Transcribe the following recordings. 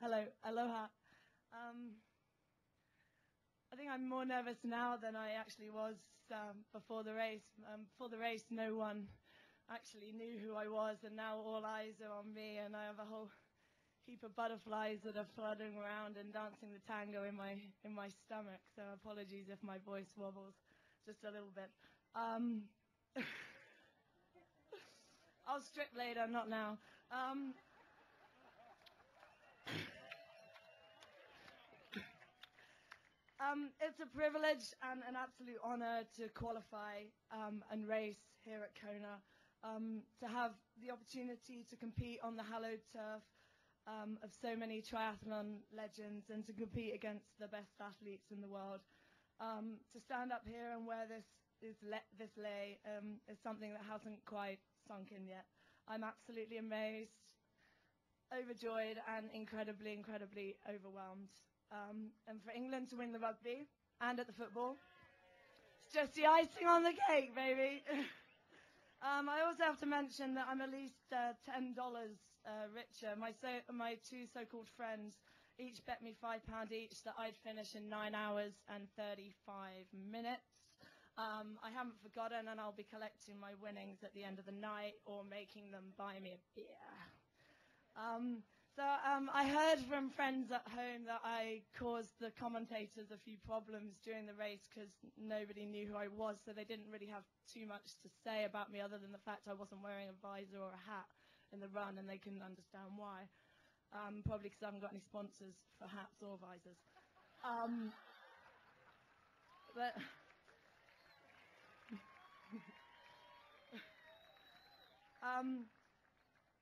Hello, aloha. I think I'm more nervous now than I actually was before the race. Before the race, no one actually knew who I was, and now all eyes are on me, and I have a whole heap of butterflies that are fluttering around and dancing the tango in my stomach. So apologies if my voice wobbles just a little bit. I'll strip later, not now. It's a privilege and an absolute honor to qualify and race here at Kona, to have the opportunity to compete on the hallowed turf of so many triathlon legends and to compete against the best athletes in the world. To stand up here and wear this lei is something that hasn't quite sunk in yet. I'm absolutely amazed, overjoyed, and incredibly, incredibly overwhelmed. And for England to win the rugby and at the football, it's just the icing on the cake, baby. I also have to mention that I'm at least $10 richer. My two so-called friends each bet me £5 each that I'd finish in 9 hours and 35 minutes. I haven't forgotten, and I'll be collecting my winnings at the end of the night or making them buy me a beer. So I heard from friends at home that I caused the commentators a few problems during the race because nobody knew who I was, so they didn't really have too much to say about me other than the fact I wasn't wearing a visor or a hat in the run, and they couldn't understand why. Probably because I haven't got any sponsors for hats or visors. But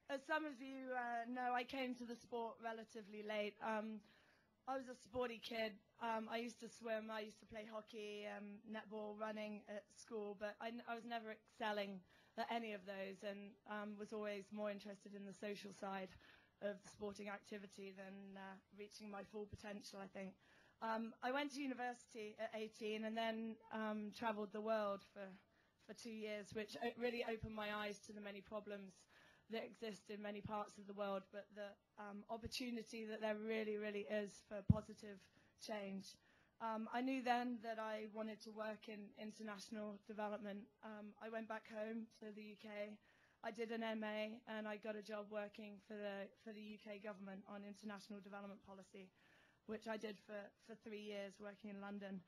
as some of you know, I came to the sport relatively late. I was a sporty kid. I used to swim, I used to play hockey, netball, running at school, but I was never excelling at any of those, and was always more interested in the social side of sporting activity than reaching my full potential, I think. I went to university at 18 and then traveled the world for 2 years, which really opened my eyes to the many problems that exist in many parts of the world, but the opportunity that there really, really is for positive change. I knew then that I wanted to work in international development. I went back home to the UK. I did an MA, and I got a job working for the UK government on international development policy, which I did for 3 years working in London.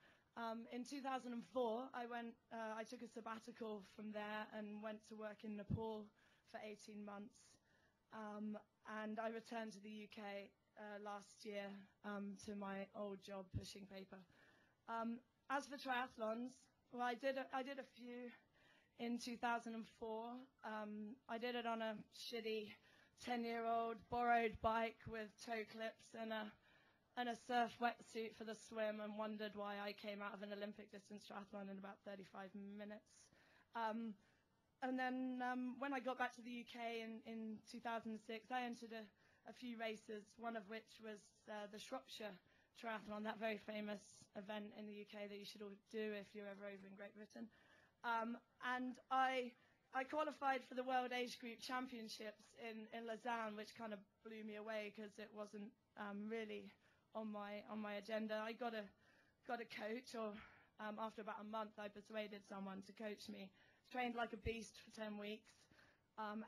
In 2004, I took a sabbatical from there and went to work in Nepal for 18 months, and I returned to the UK last year to my old job pushing paper. As for triathlons, well, I did a few in 2004. I did it on a shitty 10-year-old borrowed bike with toe clips and a surf wetsuit for the swim, and wondered why I came out of an Olympic distance triathlon in about 35 minutes. And then when I got back to the UK in 2006, I entered a few races, one of which was the Shropshire Triathlon, that very famous event in the UK that you should all do if you're ever over in Great Britain. And I qualified for the World Age Group Championships in Lausanne, which kind of blew me away because it wasn't really on my agenda. I got a coach, or after about a month, I persuaded someone to coach me. Trained like a beast for 10 weeks,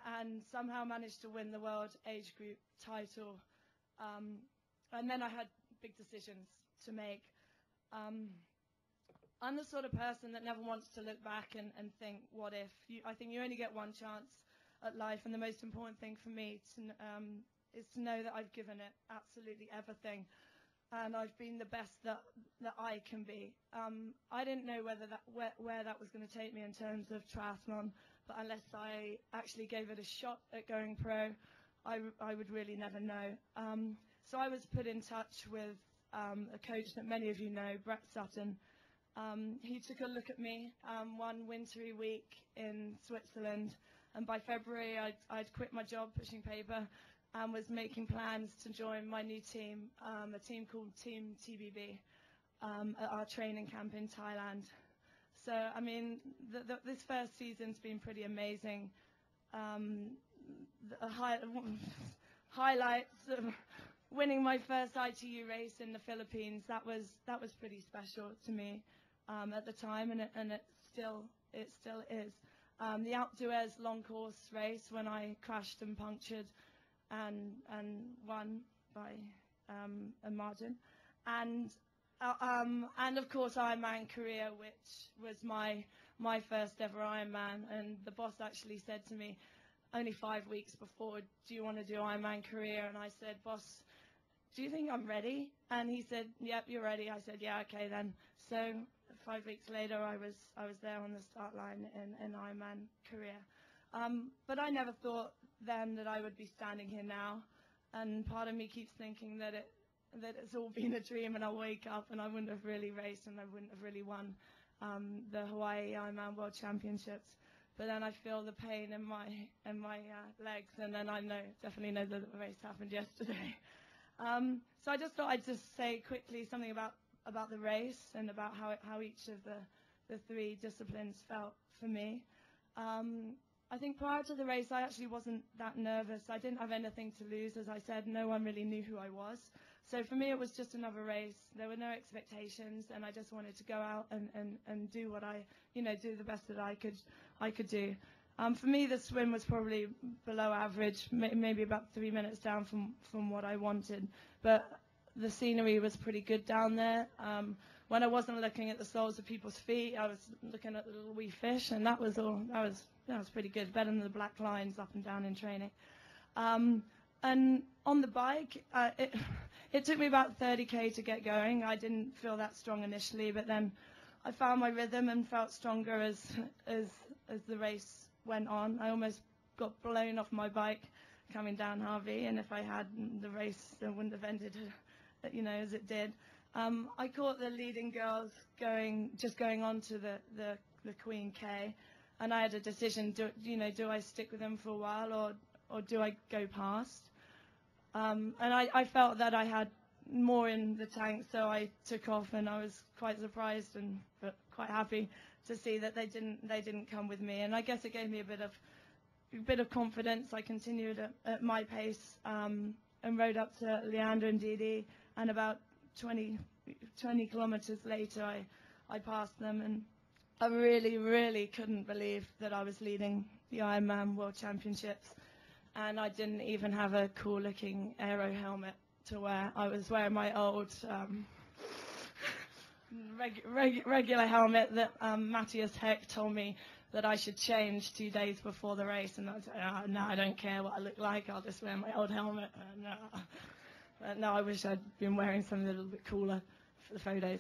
and somehow managed to win the World Age Group title. And then I had big decisions to make. I'm the sort of person that never wants to look back and think, what if? I think you only get one chance at life, and the most important thing for me is to know that I've given it absolutely everything, and I've been the best that I can be. I didn't know where that was going to take me in terms of triathlon, but unless I actually gave it a shot at going pro, I would really never know. So I was put in touch with a coach that many of you know, Brett Sutton. He took a look at me one wintry week in Switzerland, and by February I'd quit my job pushing paper and was making plans to join my new team, a team called Team TBB, at our training camp in Thailand. So, I mean, this first season's been pretty amazing. Highlights, winning my first ITU race in the Philippines, that was pretty special to me at the time, and it still is. The Alpe d'Huez long course race, when I crashed and punctured and won by a margin, and of course Ironman Korea, which was my first ever Ironman, and the boss actually said to me only 5 weeks before, do you want to do Ironman Korea? And I said, boss, do you think I'm ready? And he said, yep, you're ready. I said, yeah, okay then. So 5 weeks later, I was there on the start line in Ironman Korea. But I never thought then that I would be standing here now. And part of me keeps thinking that it's all been a dream, and I'll wake up and I wouldn't have really raced and I wouldn't have really won the Hawaii Ironman World Championships. But then I feel the pain in my legs, and then I definitely know that the race happened yesterday. So I just thought I'd just say quickly something about the race and about how each of the three disciplines felt for me. I think prior to the race, I actually wasn't that nervous. I didn't have anything to lose. As I said, no one really knew who I was. So for me, it was just another race. There were no expectations, and I just wanted to go out and do what do the best that I could do. For me, the swim was probably below average, maybe about 3 minutes down from what I wanted. But the scenery was pretty good down there. When I wasn't looking at the soles of people's feet, I was looking at the little wee fish, and that was pretty good, better than the black lines up and down in training. And on the bike, it took me about 30K to get going. I didn't feel that strong initially, but then I found my rhythm and felt stronger as the race went on. I almost got blown off my bike coming down Harvey, and if I had, the race wouldn't have ended, as it did. I caught the leading girls going on to the Queen K, and I had a decision: do I stick with them for a while, or do I go past? And I felt that I had more in the tank, so I took off, and I was quite surprised but quite happy to see that they didn't come with me. And I guess it gave me a bit of confidence. I continued at my pace and rode up to Leander and Didi, and about 20 kilometers later I passed them, and I really, really couldn't believe that I was leading the Ironman World Championships, and I didn't even have a cool looking aero helmet to wear. I was wearing my old regular helmet that Matthias Heck told me that I should change 2 days before the race, and I said, oh, no, I don't care what I look like, I'll just wear my old helmet. No, I wish I'd been wearing something a little bit cooler for the photos.